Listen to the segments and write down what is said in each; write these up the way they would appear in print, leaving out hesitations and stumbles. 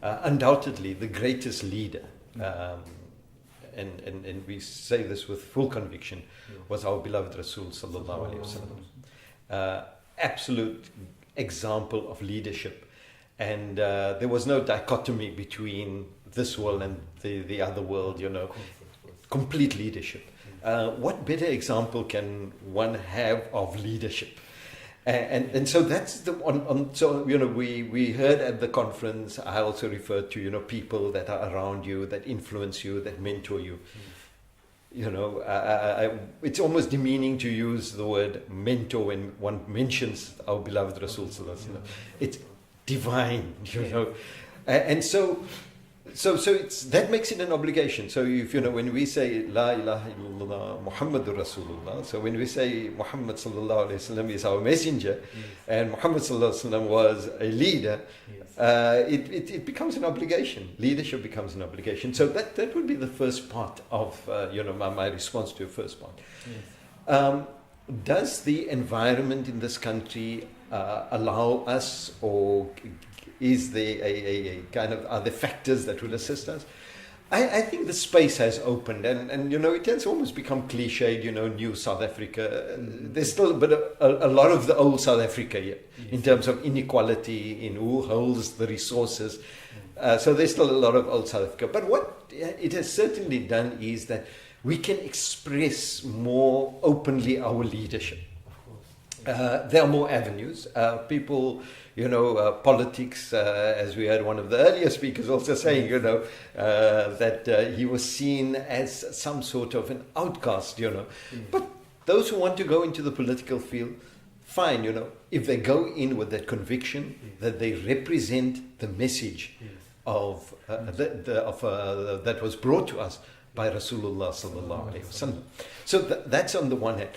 undoubtedly the greatest leader, and we say this with full conviction, was our beloved Rasul sallallahu alaihi wasallam. Absolute example of leadership, and there was no dichotomy between this world and the other world, complete leadership. What better example can one have of leadership? And so that's the on so we heard at the conference. I also referred to people that are around you, that influence you, that mentor you. It's almost demeaning to use the word mentor when one mentions our beloved Rasul sallallahu alaihi wasallam. It's divine, and so it's that makes it an obligation. So if when we say La ilaha illallah Muhammadur Rasulullah, so when we say Muhammad sallallahu alaihi wasallam is our messenger, and Muhammad sallallahu alaihi wasallam was a leader, it becomes an obligation. Leadership becomes an obligation. So that would be the first part of my response to your first part. Does the environment in this country allow us, or is there a kind of, are there factors that will assist us? I think the space has opened, and it has almost become cliched, new South Africa. There's still a lot of the old South Africa here, in terms of inequality, in who holds the resources. So there's still a lot of old South Africa. But what it has certainly done is that we can express more openly our leadership. There are more avenues. People, politics, as we heard one of the earlier speakers also saying, that he was seen as some sort of an outcast, But those who want to go into the political field, fine, if they go in with that conviction that they represent the message of that was brought to us by Rasulullah sallallahu alaihi wasallam. So that's on the one hand.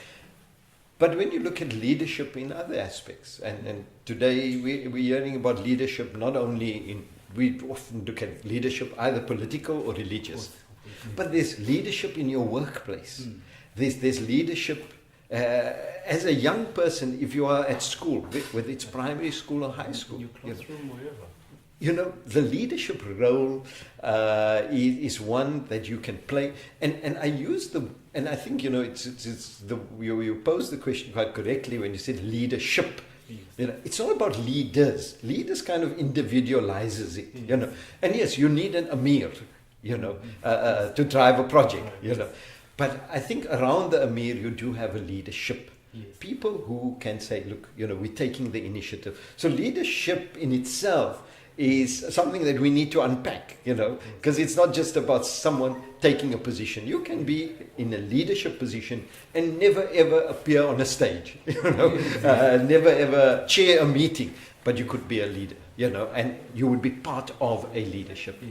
But when you look at leadership in other aspects, and today we're hearing about leadership not only we often look at leadership either political or religious, but there's leadership in your workplace. There's leadership as a young person, if you are at school, whether it's primary school or high school. Your classroom, wherever. The leadership role is one that you can play, and I use and I think you posed the question quite correctly when you said leadership. It's not about leaders. Leaders kind of individualizes it. And yes, you need an Amir, to drive a project. But I think around the Amir you do have a leadership. People who can say, look, we're taking the initiative. So leadership in itself is something that we need to unpack, because it's not just about someone taking a position. You can be in a leadership position and never ever appear on a stage, never ever chair a meeting, but you could be a leader, and you would be part of a leadership.